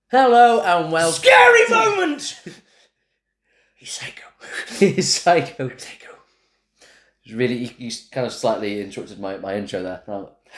Hello and welcome. Scary moment! He's psycho. He's Sycho. It's really, you kind of slightly interrupted my intro there.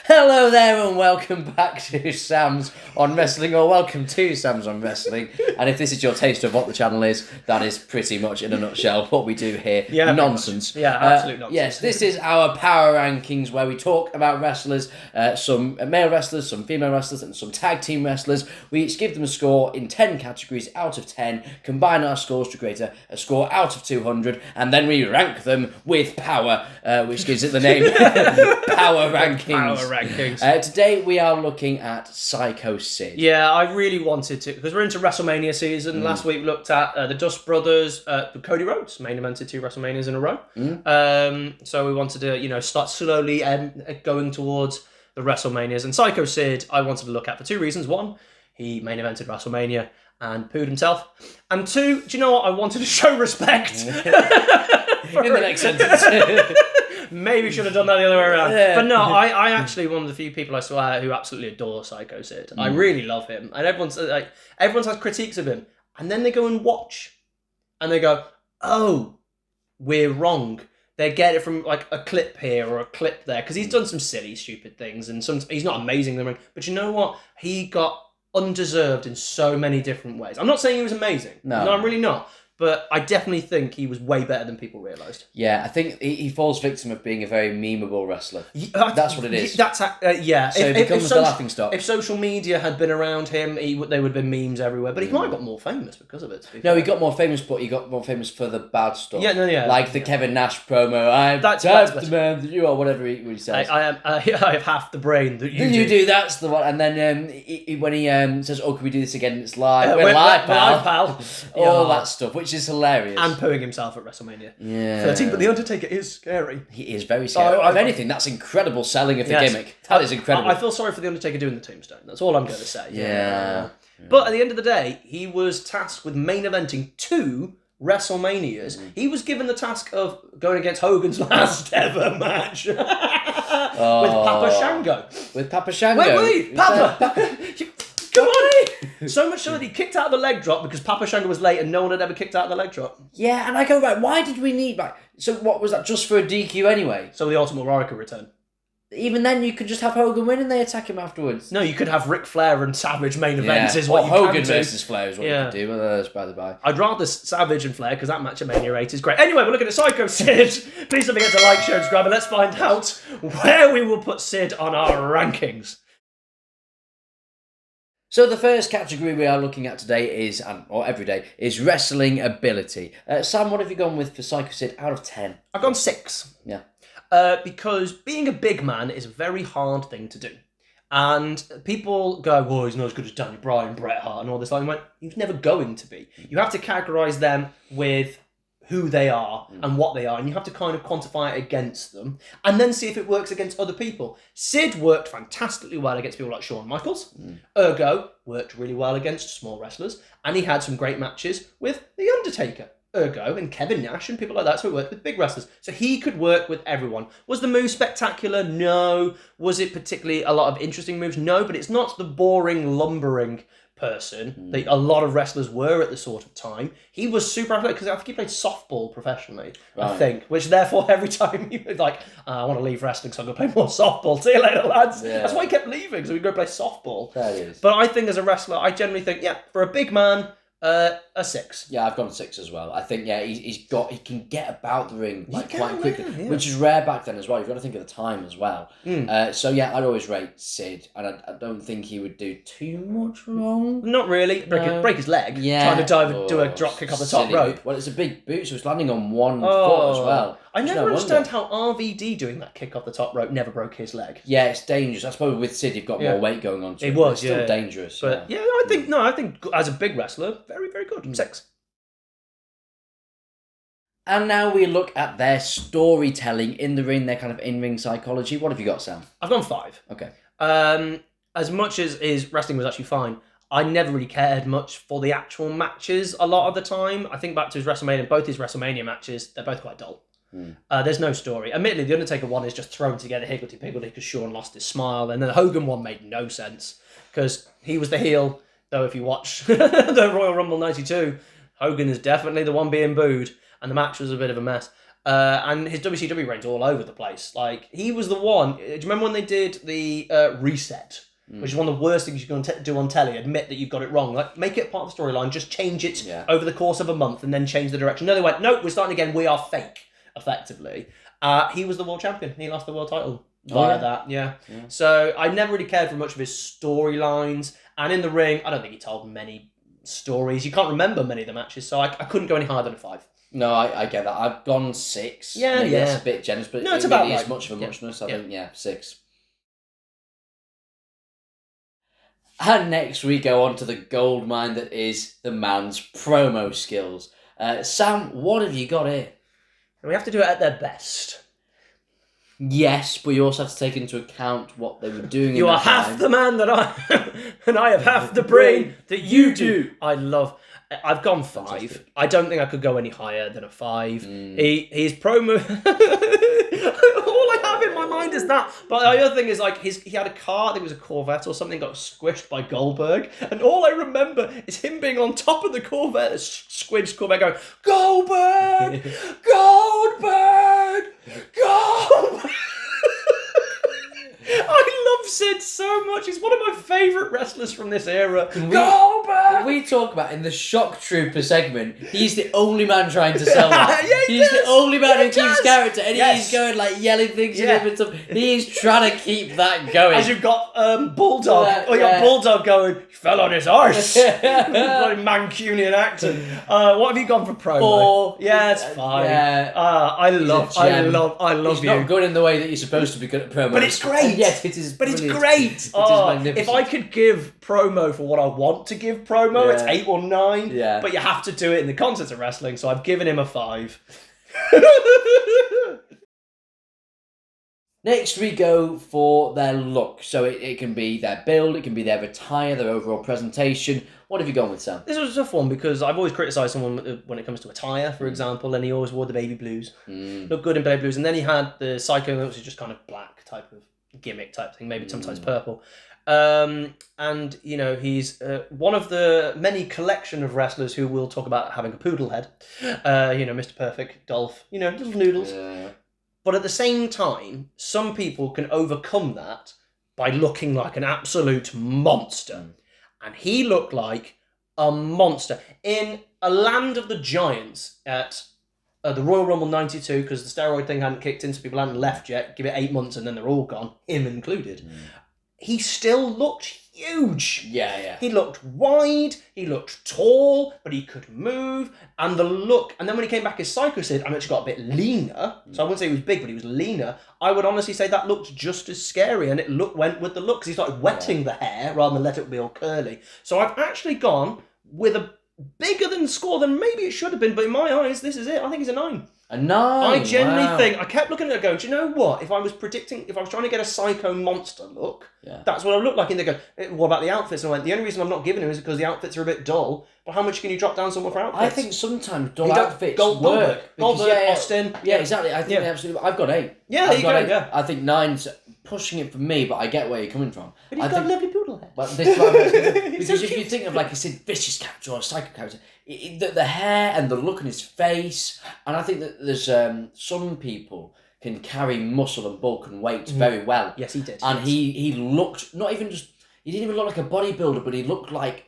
Hello there and welcome back to Sam's on Wrestling, or welcome to Sam's on Wrestling. And if this is your taste of what the channel is, that is pretty much in a nutshell what we do here. Yeah, nonsense. Yeah, absolute nonsense. Yes, this is our power rankings where we talk about wrestlers, some male wrestlers, some female wrestlers, and some tag team wrestlers. We each give them a score in 10 categories out of 10, combine our scores to create a score out of 200, and then we rank them with power, which gives it the name Power Rankings. Power rankings. Today we are looking at Sycho Sid. Yeah, I really wanted to, because we're into WrestleMania season. Last week we looked at the Dust Brothers, Cody Rhodes, main evented 2 WrestleManias in a row. So we wanted to, start slowly going towards the WrestleManias. And Sycho Sid, I wanted to look at for 2 reasons. 1, he main evented WrestleMania and pooed himself. And 2, do you know what? I wanted to show respect. In the next sentence. Maybe should have done that the other way around. Yeah. But no, I actually one of the few people I saw who absolutely adore Sycho Sid. I really love him, and everyone's has critiques of him, and then they go and watch, and they go, "Oh, we're wrong." They get it from like a clip here or a clip there because he's done some silly, stupid things, and he's not amazing in the ring. But you know what? He got undeserved in so many different ways. I'm not saying he was amazing. No, I'm really not. But I definitely think he was way better than people realised. Yeah, I think he falls victim of being a very memeable wrestler. That's what it is. That's yeah. So he becomes the laughing stock. If social media had been around him, there would have been memes everywhere. But he might have got more famous because of it. No, he got more famous, but he got more famous for the bad stuff. Yeah. Like the Kevin Nash promo. I'm that's the man that you are, whatever he says. I have half the brain that you do. That's the one. And then when he says, "Oh, can we do this again? It's live. We're live, pal." All that stuff, which is hilarious. And pooing himself at WrestleMania. Yeah. 13, but The Undertaker is scary. He is very scary. If anything, that's incredible selling of the gimmick. That is incredible. I feel sorry for The Undertaker doing the tombstone. That's all I'm going to say. Yeah. But at the end of the day, he was tasked with main eventing 2 WrestleManias. He was given the task of going against Hogan's last ever match with Papa Shango. With Papa Shango? Wait, Papa! Come on! So much so that he kicked out of the leg drop because Papa Shango was late and no one had ever kicked out of the leg drop. Yeah, and I go, right, why did we need... So what was that, just for a DQ anyway? So the Ultimate Warrior could return. Even then, you could just have Hogan win and they attack him afterwards. No, you could have Ric Flair and Savage main events is what you Hogan can do. versus Flair is what you could do. Well, that's by the by. I'd rather Savage and Flair because that match at Mania 8 is great. Anyway, we're looking at Sycho Sid. Please don't forget to like, share and subscribe, and let's find out where we will put Sid on our rankings. So the first category we are looking at today or every day, is wrestling ability. Sam, what have you gone with for Sycho Sid out of 10? I've gone 6. Yeah. Because being a big man is a very hard thing to do. And people go, well, he's not as good as Daniel Bryan, Bret Hart, and all this. Like, he was never going to be. You have to categorise them with who they are and what they are, and you have to kind of quantify it against them, and then see if it works against other people. Sid worked fantastically well against people like Shawn Michaels. Ergo worked really well against small wrestlers, and he had some great matches with The Undertaker. Ergo and Kevin Nash and people like that, so he worked with big wrestlers. So he could work with everyone. Was the move spectacular? No. Was it particularly a lot of interesting moves? No, but it's not the boring, lumbering person that a lot of wrestlers were at the sort of time. He was super athletic because I think he played softball professionally, I think, which therefore every time he was like, I want to leave wrestling so I'm going to play more softball. See you later, lads. Yeah. That's why he kept leaving, so he'd go play softball. That is. But I think as a wrestler, I generally think, for a big man, a 6. Yeah, I've gone 6 as well. I think he can get about the ring quite quickly, which is rare back then as well. You've got to think of the time as well. So yeah, I'd always rate Sid, and I don't think he would do too much wrong. Not really. Break his leg. Yeah. Trying to dive and do a drop kick off the top rope. Well, it's a big boot, so it's landing on one foot as well. I never understand how RVD doing that kick off the top rope never broke his leg. Yeah, it's dangerous. I suppose with Sid, you've got more weight going on. It was, it's still dangerous. But I think as a big wrestler, very, very good. 6. And now we look at their storytelling in the ring, their kind of in-ring psychology. What have you got, Sam? I've gone 5. Okay. As much as his wrestling was actually fine, I never really cared much for the actual matches a lot of the time. I think back to his WrestleMania, both his WrestleMania matches, they're both quite dull. There's no story. Admittedly, the Undertaker one is just thrown together higgledy-piggledy because Shawn lost his smile, and then the Hogan one made no sense because he was the heel, Though if you watch the Royal Rumble 92, Hogan is definitely the one being booed, and the match was a bit of a mess. And his WCW reign's all over the place. Like, he was the one. Do you remember when they did the reset? Which is one of the worst things you can do on telly. Admit that you've got it wrong. Like, make it part of the storyline. Just change it over the course of a month and then change the direction. No, they went, nope, we're starting again. We are fake, effectively. He was the world champion. He lost the world title via that. Yeah. So I never really cared for much of his storylines. And in the ring, I don't think he told many stories. You can't remember many of the matches. So I couldn't go any higher than a 5. No, I get that. I've gone 6. Yeah, Maybe that's a bit generous, but no, it's it about really right. is much of a muchness. I think, 6. And next we go on to the gold mine that is the man's promo skills. Sam, what have you got here? We have to do it at their best. Yes, but you also have to take into account what they were doing. You are half the man that I am, and I have half the brain that you do. I've gone 5. Fantastic. I don't think I could go any higher than a 5. His promo. All I have in my mind is that. But the other thing is, like, he had a car, I think it was a Corvette or something, got squished by Goldberg. And all I remember is him being on top of the Corvette, a squished Corvette, going, Goldberg! Goldberg! Goldberg! I love Sid so much. He's one of my favourite wrestlers from this era. Goldberg! We talk about in the Shock Trooper segment, he's the only man trying to sell that. He's the only man who keeps character, and he's going like yelling things at him and stuff. He's trying to keep that going. As you've got Bulldog. You got Bulldog going, he fell on his arse. Bloody Mancunian accent. What have you gone for promo? 4. Yeah, it's 5. Yeah. I love He's you. not good in the way that you're supposed to be good at promo. But it's great. Yes, it is. But brilliant. it's great. It is magnificent. If I could give promo for what I want to give promo, it's 8 or 9. Yeah. But you have to do it in the context of wrestling, so I've given him a 5. Next, we go for their look. So it can be their build, it can be their attire, their overall presentation. What have you gone with, Sam? This was a tough one because I've always criticised someone when it comes to attire, for example, and he always wore the baby blues. Looked good in baby blues. And then he had the Sycho, which is just kind of black type of gimmick type thing, maybe sometimes purple. And, you know, he's one of the many collection of wrestlers who will talk about having a poodle head. You know, Mr. Perfect, Dolph, you know, little noodles. Yeah. But at the same time, some people can overcome that by looking like an absolute monster. And he looked like a monster. In a land of the giants at the Royal Rumble 92, because the steroid thing hadn't kicked in, so people hadn't left yet, give it 8 months and then they're all gone, him included. He still looked huge. Yeah. He looked wide, he looked tall, but he could move, and the look, and then when he came back as Sycho Sid, I actually got a bit leaner, so I wouldn't say he was big, but he was leaner. I would honestly say that looked just as scary, and it went with the look, because he started wetting the hair rather than let it be all curly. So I've actually gone with a bigger than score than maybe it should have been, but in my eyes, this is it. I think he's a 9. A 9. I genuinely think, I kept looking at it going, do you know what? If I was trying to get a psycho monster look, that's what I would look like. And they go, what about the outfits? And I went, the only reason I'm not giving him is because the outfits are a bit dull. But how much can you drop down someone for outfits? I think sometimes dull outfits work. Goldberg, Austin. Yeah, exactly. I think they absolutely. I've got 8. Yeah, there you go. Yeah. I think 9's pushing it for me, but I get where you're coming from. But he's got a lovely poodle head. But this is what I'm saying. Because if you think of like a Sid Vicious character or a Psycho character, the hair and the look on his face, and I think that there's some people can carry muscle and bulk and weight very well. Yes, he did. And he looked he didn't even look like a bodybuilder, but he looked like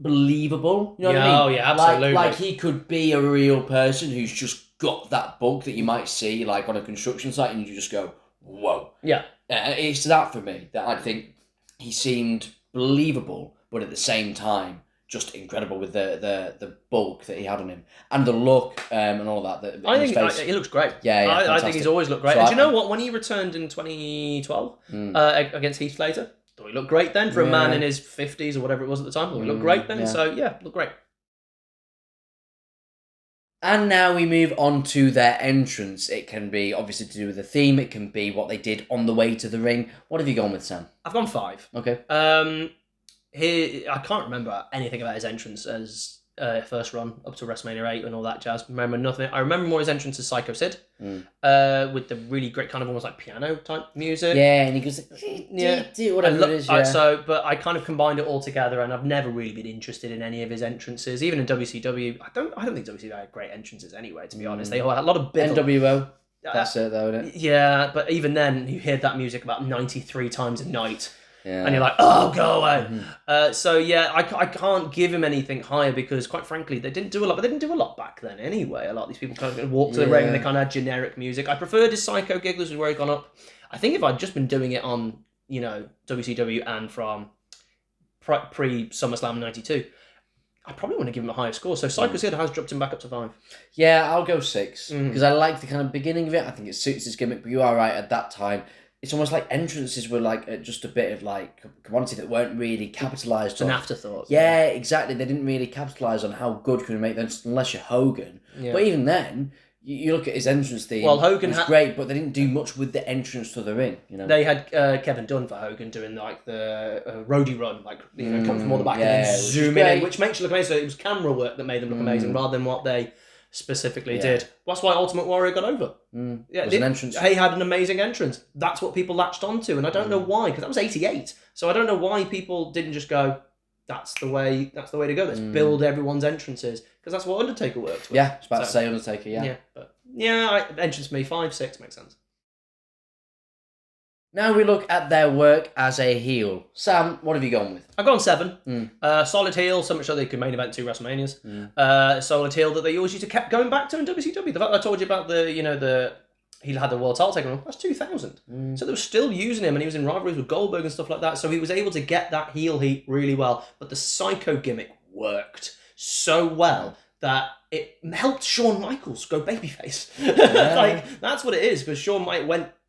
believable. You know what I mean? Oh yeah, absolutely. Like he could be a real person who's just got that bulk that you might see like on a construction site, and you just go, whoa. Yeah. It's that for me that I think he seemed believable, but at the same time just incredible with the bulk that he had on him and the look and all that. I think he looks great. Yeah, I think he's always looked great. So and do you know what? When he returned in 2012 against Heath Slater, thought he looked great then for a man in his 50s or whatever it was at the time. Thought he looked great then. So yeah, looked great. And now we move on to their entrance. It can be obviously to do with the theme. It can be what they did on the way to the ring. What have you gone with, Sam? I've gone 5. Okay. I can't remember anything about his entrance as first run up to WrestleMania 8 and all that jazz. Remember nothing. I remember more his entrance as Sycho Sid, with the really great kind of almost like piano type music. Yeah, and he goes, whatever it is. Yeah. But I kind of combined it all together, and I've never really been interested in any of his entrances, even in WCW. I don't think WCW had great entrances anyway. To be honest, they all had a lot of big NWO. That's it, though, isn't it? Yeah, but even then, you heard that music about 93 times a night. Yeah. And you're like, oh, go away. So yeah, I can't give him anything higher because, quite frankly, they didn't do a lot. But they didn't do a lot back then anyway. A lot of these people kind of walked to the ring and they kind of had generic music. I preferred his Psycho Gigglers, where he gone up. I think if I'd just been doing it on, WCW and from pre SummerSlam '92, I probably want to give him a higher score. So Psycho Sid has dropped him back up to 5. Yeah, I'll go 6 because I like the kind of beginning of it. I think it suits his gimmick. But you are right, at that time, it's almost like entrances were like just a bit of like commodity that weren't really capitalised on. An afterthought. Yeah, exactly. They didn't really capitalise on how good can we make them unless you're Hogan. Yeah. But even then, you look at his entrance theme. Well, Hogan was great, but they didn't do much with the entrance to the ring. They had Kevin Dunn for Hogan doing like the roadie run, like come from all the back and then zoom in, which makes you look amazing. So it was camera work that made them look amazing rather than what they specifically did. That's why Ultimate Warrior got over. Yeah, an entrance. He had an amazing entrance. That's what people latched onto, and I don't know why, because that was '88. So I don't know why people didn't just go, "That's the way to go. Let's build everyone's entrances," because that's what Undertaker worked with. Yeah, I was about to say Undertaker. Entrance for me 5, 6 makes sense. Now we look at their work as a heel. Sam, what have you gone with? I've gone 7. Solid heel, so much so they could main event 2 WrestleManias. Solid heel that they always used to kept going back to in WCW. The fact I told you about he had the world title taken, that's 2000. So they were still using him, and he was in rivalries with Goldberg and stuff like that. So he was able to get that heel heat really well. But the Psycho gimmick worked so well that it helped Shawn Michaels go babyface. That's what it is, because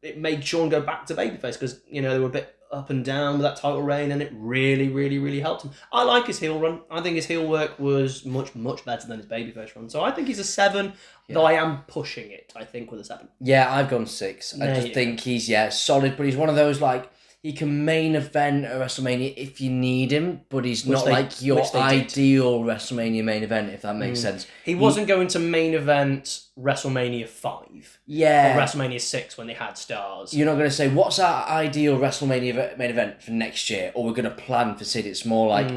it made Shawn go back to babyface because, they were a bit up and down with that title reign, and it really, really, really helped him. I like his heel run. I think his heel work was much, much better than his babyface run. So I think he's a 7, though I am pushing it, I think, with a 7. Yeah, I've gone 6. I just think he's, solid, but he's one of those, he can main event a WrestleMania if you need him, but he's not like your ideal WrestleMania main event, if that makes sense. He wasn't going to main event WrestleMania 5. Yeah. Or WrestleMania 6 when they had stars. You're not going to say, what's our ideal WrestleMania main event for next year? Or we're going to plan for Sid. It's more like,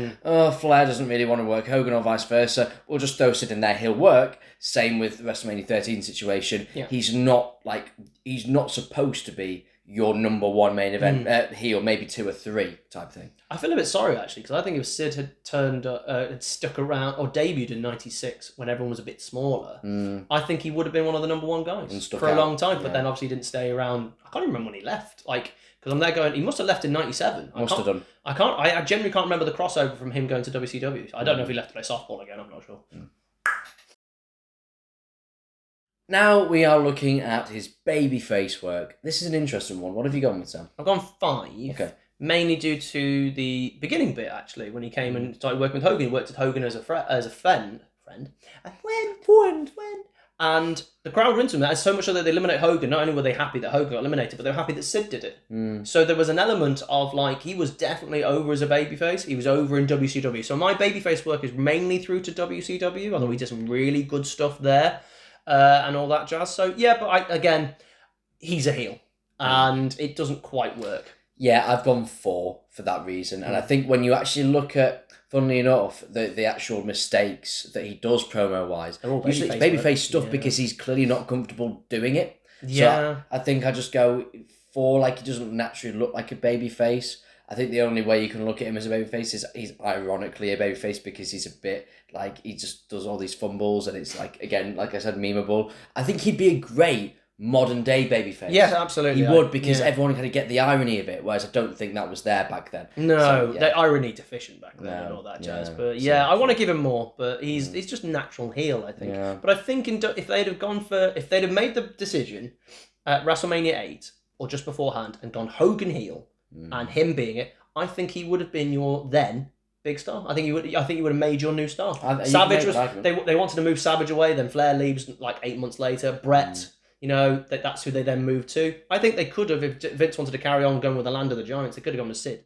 Flair doesn't really want to work Hogan or vice versa. We'll just throw Sid in there, he'll work. Same with the WrestleMania 13 situation. Yeah. He's not supposed to be your number 1 main event heel, maybe 2 or 3 type thing. I feel a bit sorry actually, because I think if Sid had stuck around or debuted in '96 when everyone was a bit smaller, I think he would have been one of the number 1 guys for a long time. But then obviously he didn't stay around. I can't even remember when he left. Because I'm there going, he must have left in '97. Must have done. I genuinely can't remember the crossover from him going to WCW. I don't know if he left to play softball again. I'm not sure. Now we are looking at his babyface work. This is an interesting one. What have you gone with, Sam? I've gone 5. Okay. Mainly due to the beginning bit, actually, when he came and started working with Hogan. He worked with Hogan as a friend. And the crowd were into him. That so much so that they eliminate Hogan. Not only were they happy that Hogan got eliminated, but they were happy that Sid did it. So there was an element of he was definitely over as a babyface. He was over in WCW. So my babyface work is mainly through to WCW, although he did some really good stuff there. And all that jazz. So yeah, but he's a heel, and it doesn't quite work. Yeah, I've gone 4 for that reason, and I think when you actually look at, funnily enough, the actual mistakes that he does promo wise, usually it's babyface stuff because he's clearly not comfortable doing it. Yeah, so I think I just go 4. He doesn't naturally look like a babyface. I think the only way you can look at him as a babyface is he's ironically a babyface because he's a bit he just does all these fumbles and it's again, like I said, memeable. I think he'd be a great modern day babyface. Yeah, absolutely. He would because everyone kind of get the irony of it, whereas I don't think that was there back then. No, the irony deficient back then and all that jazz. But I want to give him more, but he's just natural heel, I think. Yeah. But I think if they'd have made the decision at WrestleMania 8 or just beforehand and gone Hogan heel and him being it, I think he would have been your then big star. I think you would have made your new star. Savage was they wanted to move Savage away, then Flair leaves 8 months later. Brett, that's who they then moved to. I think they could have, if Vince wanted to carry on going with the Land of the Giants, they could have gone with Sid.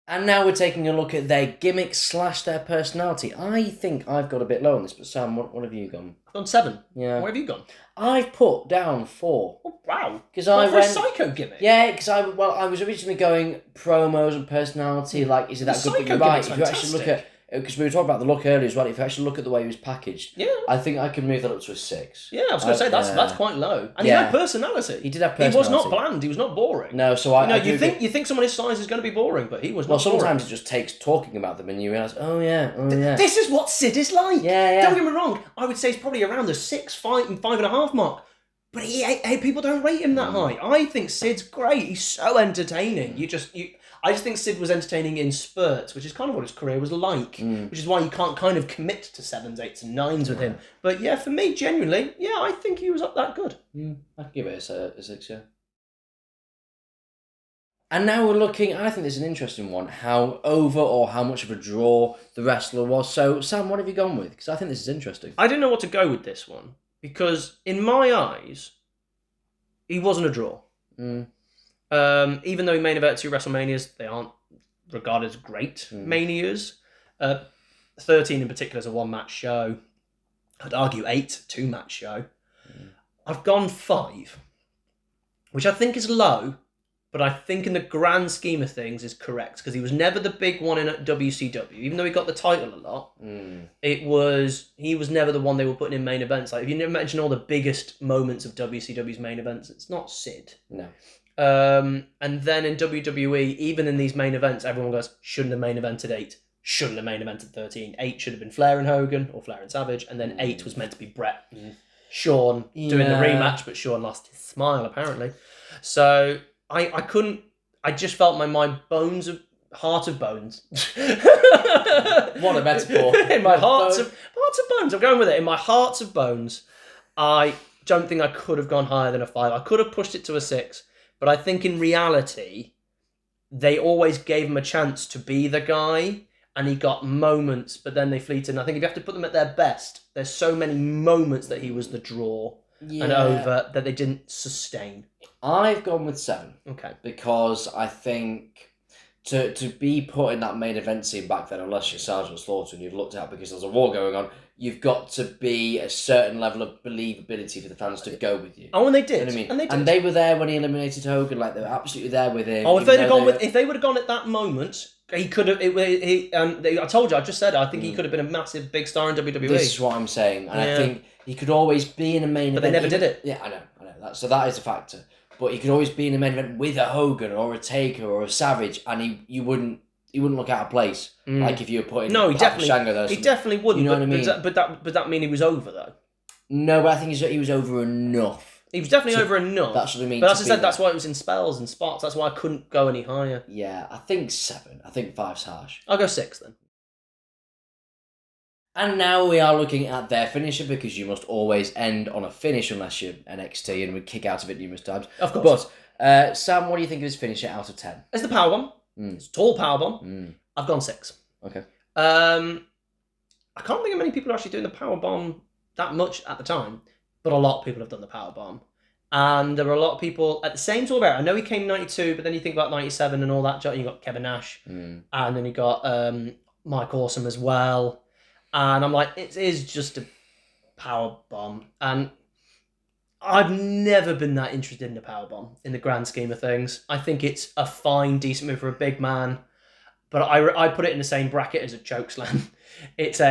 And now we're taking a look at their gimmick / their personality. I think I've got a bit low on this, but Sam, what have you gone? I've gone 7. Yeah. Where have you gone? I've put down 4. Oh, wow. Because For I a went... Sycho gimmick? Yeah, because I was originally going promos and personality, like, is it that good? But you're right, if you actually look at... Because we were talking about the look earlier as well, if you actually look at the way he was packaged, Yeah. I think I can move that up to a 6. Yeah, I was going to say, that's quite low. And he had personality. He did have personality. He was not bland, he was not boring. No, so I... You think someone his size is going to be boring, but he was not Well, boring. sometimes it just takes talking about them and you realise, oh yeah. This is what Sid is like. Yeah. Don't get me wrong, I would say he's probably around the 6, 5 and 5.5 mark. But people don't rate him that high. I think Sid's great. He's so entertaining. I just think Sid was entertaining in spurts, which is kind of what his career was like. Which is why you can't kind of commit to 7s, 8s and 9s with him. But yeah, for me, genuinely, I think he was up that good. I can give it a 6, yeah. And now we're looking, I think this is an interesting one, how over or how much of a draw the wrestler was. So, Sam, what have you gone with? Because I think this is interesting. I didn't know what to go with this one. Because in my eyes, he wasn't a draw. Even though he main evented 2 WrestleManias, they aren't regarded as great manias. 13 in particular is a 1-match show. I'd argue 8, 2-match show. I've gone 5, which I think is low, but I think in the grand scheme of things is correct, because he was never the big one in WCW. Even though he got the title a lot, he was never the one they were putting in main events. Like, if you mention all the biggest moments of WCW's main events, it's not Sid. No. And then in WWE, even in these main events, everyone goes, shouldn't have main evented 8, shouldn't have main evented 13. 8 should have been Flair and Hogan, or Flair and Savage, and then 8 was meant to be Bret and Shawn doing the rematch, but Shawn lost his smile, apparently. So I just felt my heart of bones. What a metaphor. In my heart of bones, I'm going with it. In my heart of bones, I don't think I could have gone higher than a 5. I could have pushed it to a 6, but I think in reality, they always gave him a chance to be the guy, and he got moments, but then they fleeted. And I think if you have to put them at their best, there's so many moments that he was the draw and over that they didn't sustain. I've gone with 7. Okay. Because I think to be put in that main event scene back then, unless you're Sergeant Slaughter and you've looked out because there's a war going on, you've got to be a certain level of believability for the fans to go with you. Oh, and they did. You know what I mean? And they did. And they were there when he eliminated Hogan, like they were absolutely there with him. Oh, if they would have gone at that moment, he could have. I told you, I just said, I think he could have been a massive big star in WWE. This is what I'm saying, and I think he could always be in a main event. But they never did it. Yeah, I know. So that is a factor. But he could always be in a main event with a Hogan or a Taker or a Savage, and he wouldn't look out of place. Like if you were putting he definitely wouldn't. You know what I mean? But that mean he was over though? No, but I think he was over enough. He was definitely over enough. That's what I mean. But as I said, that's why it was in spells and spots. That's why I couldn't go any higher. Yeah, I think 7. I think 5's harsh. I'll go 6 then. And now we are looking at their finisher, because you must always end on a finish unless you're NXT and we kick out of it numerous times. Of course. But Sam, what do you think of his finisher out of 10? It's the powerbomb. It's a tall powerbomb. I've gone 6. Okay. I can't think of many people actually doing the powerbomb that much at the time, but a lot of people have done the powerbomb. And there were a lot of people at the same sort of era. I know he came 92, but then you think about 97 and all that. You got Kevin Nash, and then you got Mike Awesome as well. And I'm like, it is just a power bomb. And I've never been that interested in a power bomb in the grand scheme of things. I think it's a fine, decent move for a big man. But I put it in the same bracket as a chokeslam. It's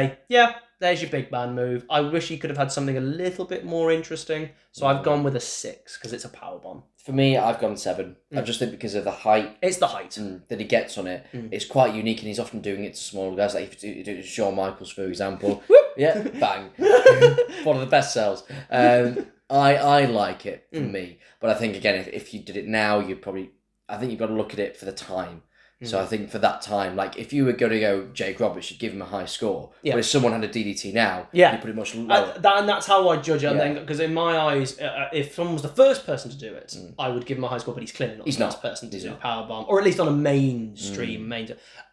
there's your big man move. I wish he could have had something a little bit more interesting. So I've gone with a 6 because it's a power bomb. For me, I've gone 7. I just think because of the height. It's the height. That he gets on it. It's quite unique, and he's often doing it to smaller guys. Like if you do it to Shawn Michaels, for example. Yeah, bang. One of the best sells. I like it, for me. But I think, again, if you did it now, I think you've got to look at it for the time. So I think for that time, like if you were going to go Jake Roberts, you'd give him a high score. Yeah. But if someone had a DDT now, you put it much lower. And that's how I judge it. Because in my eyes, if someone was the first person to do it, I would give him a high score. But he's clearly not the first person to do a powerbomb, or at least on a mainstream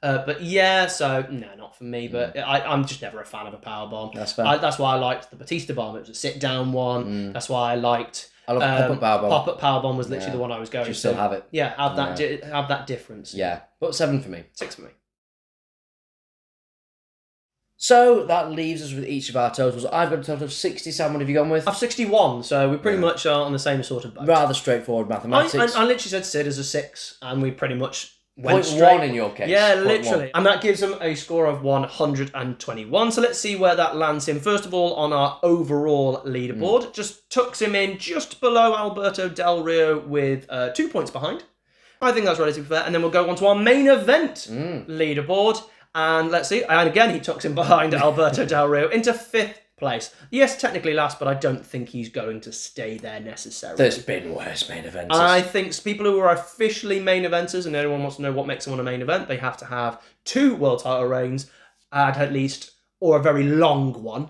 But yeah, so no, not for me. But I'm just never a fan of a powerbomb. That's fair. That's why I liked the Batista bomb. It was a sit down one. That's why I liked I love Pop-Up Powerbomb. Pop-Up Powerbomb was literally Yeah. the one I was going You to. still have it. Yeah, have that difference. Yeah, but 7 for me. 6 for me. So that leaves us with each of our totals. I've got a total of 60. Sam, what have you gone with? I've 61, so we pretty much are on the same sort of boat. Rather straightforward mathematics. I literally said Sid as a 6, and we pretty much went Point straight. 1 in your case. Yeah, Point literally. 1. And that gives them a score of 121. So let's see where that lands him. First of all, on our overall leaderboard, just tucks him in just below Alberto Del Rio with 2 points behind. I think that's relatively fair. And then we'll go on to our main event leaderboard. And let's see. And again, he tucks him behind Alberto Del Rio into 5th place. Yes, technically last, but I don't think he's going to stay there necessarily. There's been worse main events. I think people who are officially main eventers, and anyone wants to know what makes someone a main event, they have to have 2 world title reigns, at least, or a very long one,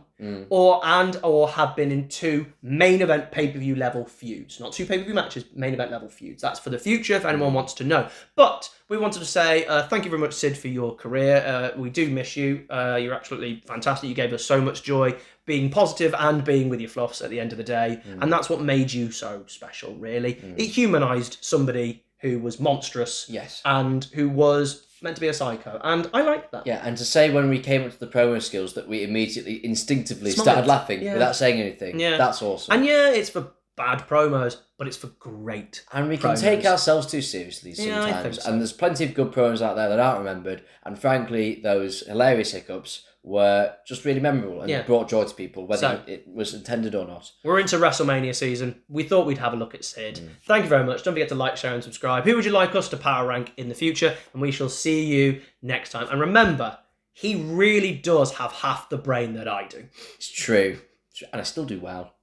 or have been in 2 main event pay-per-view level feuds. Not 2 pay-per-view matches, main event level feuds. That's for the future if anyone wants to know. But we wanted to say thank you very much, Sid, for your career. We do miss you. You're absolutely fantastic. You gave us so much joy being positive and being with your fluffs at the end of the day. And that's what made you so special, really. It humanised somebody who was monstrous and who was meant to be a psycho, and I like that. Yeah, and to say when we came up to the promo skills that we immediately, instinctively started laughing without saying anything, that's awesome. And yeah, it's for bad promos, but it's for great And we can take ourselves too seriously sometimes. I think so. And there's plenty of good promos out there that aren't remembered, and frankly, those hilarious hiccups were just really memorable and brought joy to people, whether it was intended or not. We're into WrestleMania season. We thought we'd have a look at Sid. Thank you very much. Don't forget to like, share, and subscribe. Who would you like us to power rank in the future? And we shall see you next time. And remember, he really does have half the brain that I do. It's true. And I still do well.